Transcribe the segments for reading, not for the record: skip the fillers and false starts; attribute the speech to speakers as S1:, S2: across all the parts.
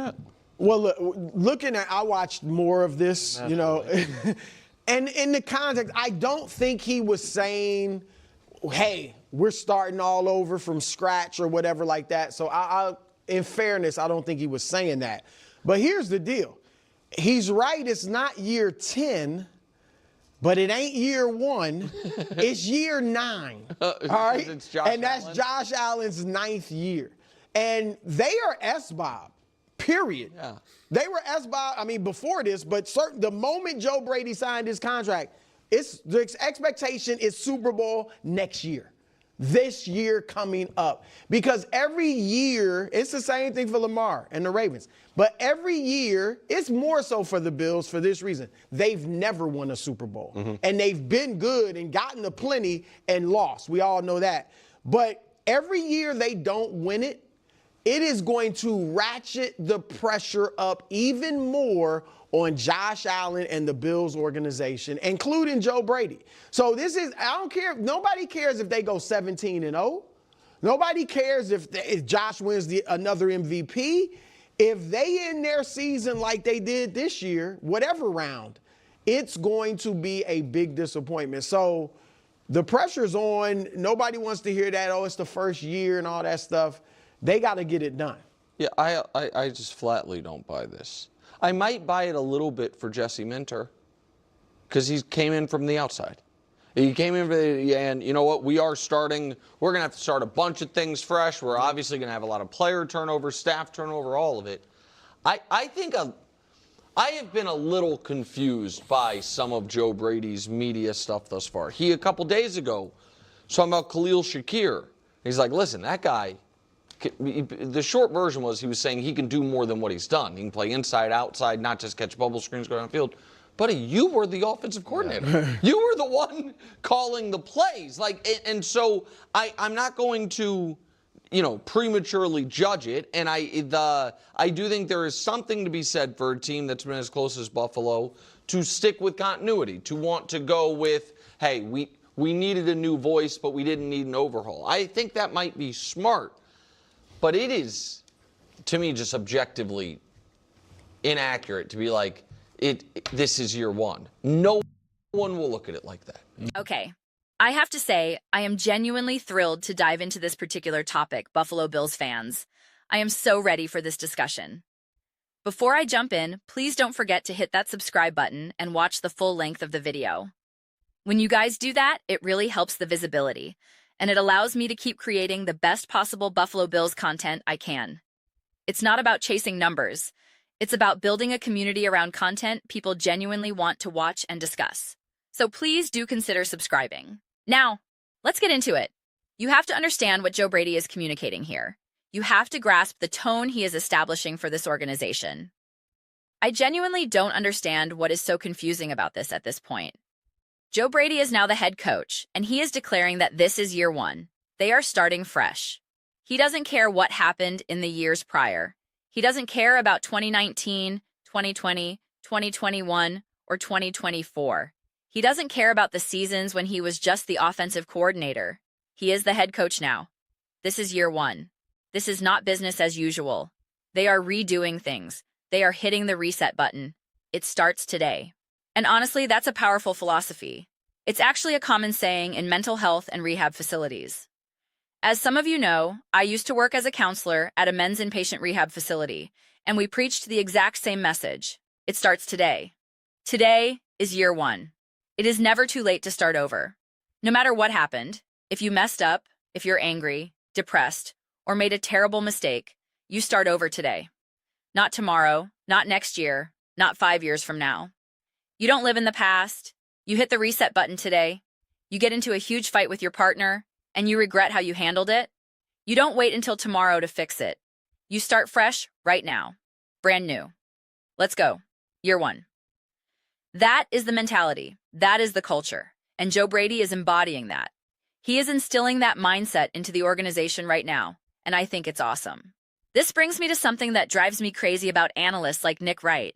S1: that?
S2: Well, looking at, I watched more of this, you know, and in the context, I don't think he was saying, hey, we're starting all over from scratch or whatever like that. So in fairness, I don't think he was saying that. But here's the deal. He's right. It's not year 10, but it ain't year 1. It's year 9. All right. And that's Josh Allen's 9th year. And they are SBOB. Period. Yeah. They were SBOB, I mean, before this, but the moment Joe Brady signed his contract, the expectation is Super Bowl next year. This year coming up. Because every year, it's the same thing for Lamar and the Ravens. But every year, it's more so for the Bills for this reason. They've never won a Super Bowl. And they've been good and gotten to plenty and lost. We all know that. But every year they don't win it, it is going to ratchet the pressure up even more on Josh Allen and the Bills organization, including Joe Brady. So this is, I don't care. Nobody cares if they go 17-0. Nobody cares if Josh wins another MVP. If they end their season like they did this year, whatever round, it's going to be a big disappointment. So the pressure's on. Nobody wants to hear that, oh, it's the first year and all that stuff. They got to get it done.
S3: Yeah, I just flatly don't buy this. I might buy it a little bit for Jesse Minter because he came in from the outside. He came in and you know what? We're going to have to start a bunch of things fresh. We're obviously going to have a lot of player turnover, staff turnover, all of it. I think I have been a little confused by some of Joe Brady's media stuff thus far. He, a couple days ago, was talking about Khalil Shakir. He's like, listen, that guy, the short version was he was saying he can do more than what he's done. He can play inside, outside, not just catch bubble screens, go downfield. Buddy, you were the offensive coordinator. Yeah. You were the one calling the plays. And so I'm not going to, prematurely judge it. And I do think there is something to be said for a team that's been as close as Buffalo to stick with continuity, to want to go with, hey, we needed a new voice, but we didn't need an overhaul. I think that might be smart. But it is, to me, just objectively inaccurate to be like, this is year 1. No one will look at it like that.
S4: Okay. I have to say, I am genuinely thrilled to dive into this particular topic, Buffalo Bills fans. I am so ready for this discussion. Before I jump in, please don't forget to hit that subscribe button and watch the full length of the video. When you guys do that, it really helps the visibility, and it allows me to keep creating the best possible Buffalo Bills content I can. It's not about chasing numbers. It's about building a community around content people genuinely want to watch and discuss. So please do consider subscribing. Now, let's get into it. You have to understand what Joe Brady is communicating here. You have to grasp the tone he is establishing for this organization. I genuinely don't understand what is so confusing about this at this point. Joe Brady is now the head coach, and he is declaring that this is year 1. They are starting fresh. He doesn't care what happened in the years prior. He doesn't care about 2019, 2020, 2021, or 2024. He doesn't care about the seasons when he was just the offensive coordinator. He is the head coach now. This is year 1. This is not business as usual. They are redoing things. They are hitting the reset button. It starts today. And honestly, that's a powerful philosophy. It's actually a common saying in mental health and rehab facilities. As some of you know, I used to work as a counselor at a men's inpatient rehab facility, and we preached the exact same message. It starts today. Today is year 1. It is never too late to start over. No matter what happened, if you messed up, if you're angry, depressed, or made a terrible mistake, you start over today. Not tomorrow, not next year, not 5 years from now. You don't live in the past. You hit the reset button today. You get into a huge fight with your partner, and you regret how you handled it. You don't wait until tomorrow to fix it. You start fresh right now. Brand new. Let's go. Year 1. That is the mentality. That is the culture. And Joe Brady is embodying that. He is instilling that mindset into the organization right now, and I think it's awesome. This brings me to something that drives me crazy about analysts like Nick Wright.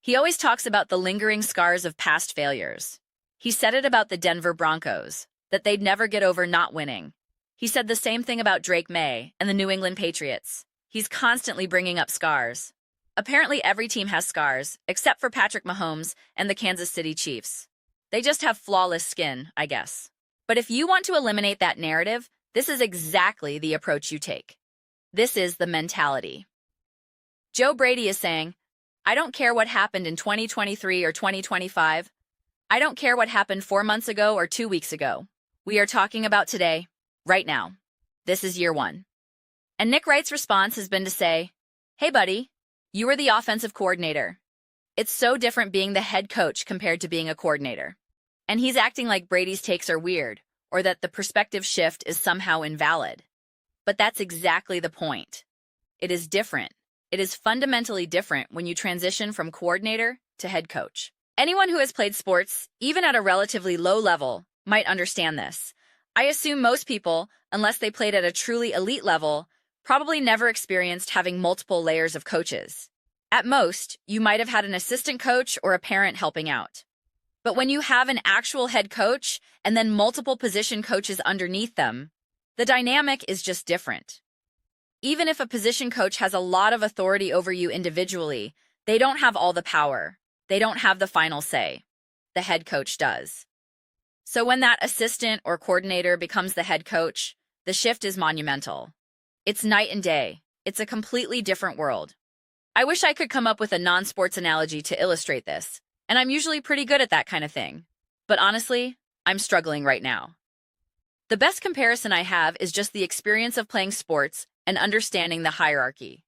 S4: He always talks about the lingering scars of past failures. He said it about the Denver Broncos, that they'd never get over not winning. He said the same thing about Drake May and the New England Patriots. He's constantly bringing up scars. Apparently, every team has scars, except for Patrick Mahomes and the Kansas City Chiefs. They just have flawless skin, I guess. But if you want to eliminate that narrative, this is exactly the approach you take. This is the mentality. Joe Brady is saying, I don't care what happened in 2023 or 2025. I don't care what happened 4 months ago or 2 weeks ago. We are talking about today, right now. This is year one. And Nick Wright's response has been to say, hey, buddy, you were the offensive coordinator. It's so different being the head coach compared to being a coordinator. And he's acting like Brady's takes are weird, or that the perspective shift is somehow invalid. But that's exactly the point. It is different. It is fundamentally different when you transition from coordinator to head coach. Anyone who has played sports, even at a relatively low level, might understand this. I assume most people, unless they played at a truly elite level, probably never experienced having multiple layers of coaches. At most, you might have had an assistant coach or a parent helping out. But when you have an actual head coach and then multiple position coaches underneath them, the dynamic is just different. Even if a position coach has a lot of authority over you individually, they don't have all the power. They don't have the final say. The head coach does. So when that assistant or coordinator becomes the head coach, the shift is monumental. It's night and day. It's a completely different world. I wish I could come up with a non-sports analogy to illustrate this, and I'm usually pretty good at that kind of thing. But honestly, I'm struggling right now. The best comparison I have is just the experience of playing sports and understanding the hierarchy.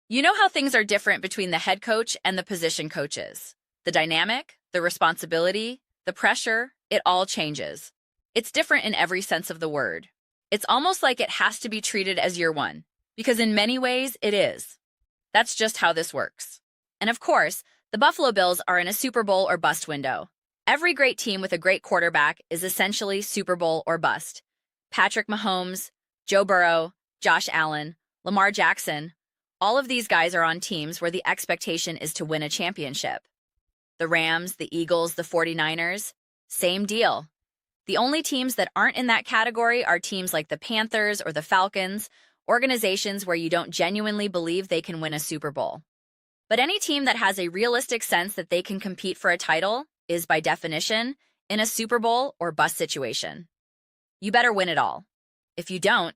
S4: You know how things are different between the head coach and the position coaches. The dynamic, the responsibility, the pressure, it all changes. It's different in every sense of the word. It's almost like it has to be treated as year one, because in many ways it is. That's just how this works. And of course, the Buffalo Bills are in a Super Bowl or bust window. Every great team with a great quarterback is essentially Super Bowl or bust. Patrick Mahomes, Joe Burrow, Josh Allen, Lamar Jackson, all of these guys are on teams where the expectation is to win a championship. The Rams, the Eagles, the 49ers, same deal. The only teams that aren't in that category are teams like the Panthers or the Falcons, organizations where you don't genuinely believe they can win a Super Bowl. But any team that has a realistic sense that they can compete for a title is, by definition, in a Super Bowl or bust situation. You better win it all. If you don't,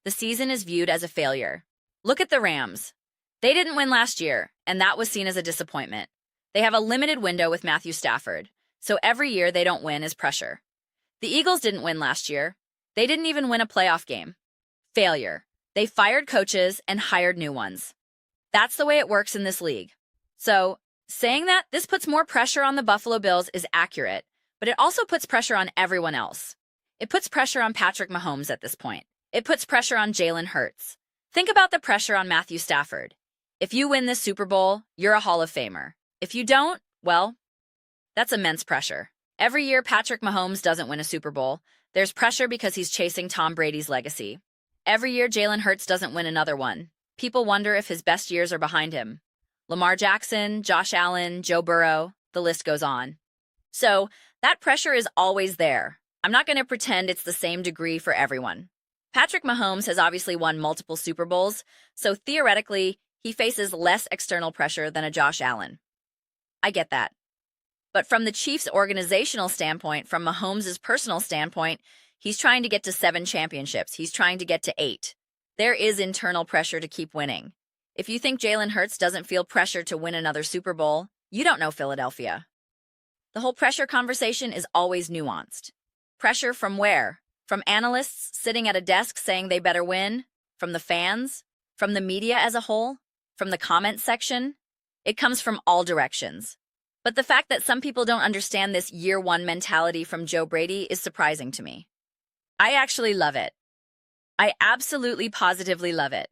S4: the season is viewed as a failure. Look at the Rams. They didn't win last year, and that was seen as a disappointment. They have a limited window with Matthew Stafford, so every year they don't win is pressure. The Eagles didn't win last year. They didn't even win a playoff game. Failure. They fired coaches and hired new ones. That's the way it works in this league. So, saying that this puts more pressure on the Buffalo Bills is accurate, but it also puts pressure on everyone else. It puts pressure on Patrick Mahomes at this point. It puts pressure on Jalen Hurts. Think about the pressure on Matthew Stafford. If you win this Super Bowl, you're a Hall of Famer. If you don't, well, that's immense pressure. Every year Patrick Mahomes doesn't win a Super Bowl, there's pressure because he's chasing Tom Brady's legacy. Every year Jalen Hurts doesn't win another one. People wonder if his best years are behind him. Lamar Jackson, Josh Allen, Joe Burrow, the list goes on. So, that pressure is always there. I'm not going to pretend it's the same degree for everyone. Patrick Mahomes has obviously won multiple Super Bowls, so theoretically, he faces less external pressure than a Josh Allen. I get that. But from the Chiefs' organizational standpoint, from Mahomes' personal standpoint, he's trying to get to 7 championships. He's trying to get to 8. There is internal pressure to keep winning. If you think Jalen Hurts doesn't feel pressure to win another Super Bowl, you don't know Philadelphia. The whole pressure conversation is always nuanced. Pressure from where? From analysts sitting at a desk saying they better win? From the fans? From the media as a whole? From the comments section? It comes from all directions. But the fact that some people don't understand this year one mentality from Joe Brady is surprising to me. I actually love it. I absolutely positively love it.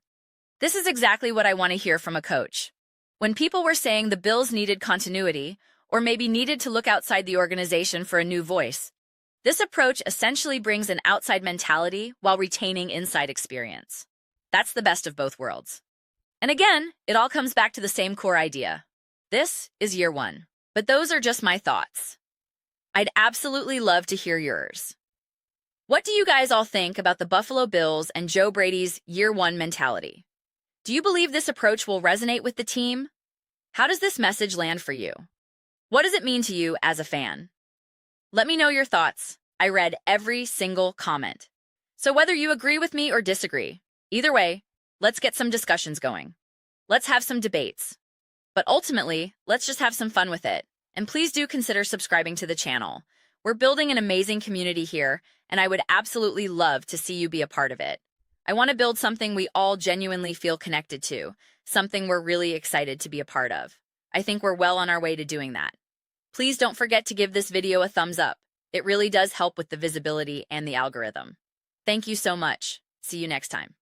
S4: This is exactly what I want to hear from a coach. When people were saying the Bills needed continuity, or maybe needed to look outside the organization for a new voice, this approach essentially brings an outside mentality while retaining inside experience. That's the best of both worlds. And again, it all comes back to the same core idea. This is year one. But those are just my thoughts. I'd absolutely love to hear yours. What do you guys all think about the Buffalo Bills and Joe Brady's year one mentality? Do you believe this approach will resonate with the team? How does this message land for you? What does it mean to you as a fan? Let me know your thoughts. I read every single comment. So whether you agree with me or disagree, either way, let's get some discussions going. Let's have some debates. But ultimately, let's just have some fun with it. And please do consider subscribing to the channel. We're building an amazing community here, and I would absolutely love to see you be a part of it. I want to build something we all genuinely feel connected to, something we're really excited to be a part of. I think we're well on our way to doing that. Please don't forget to give this video a thumbs up. It really does help with the visibility and the algorithm. Thank you so much. See you next time.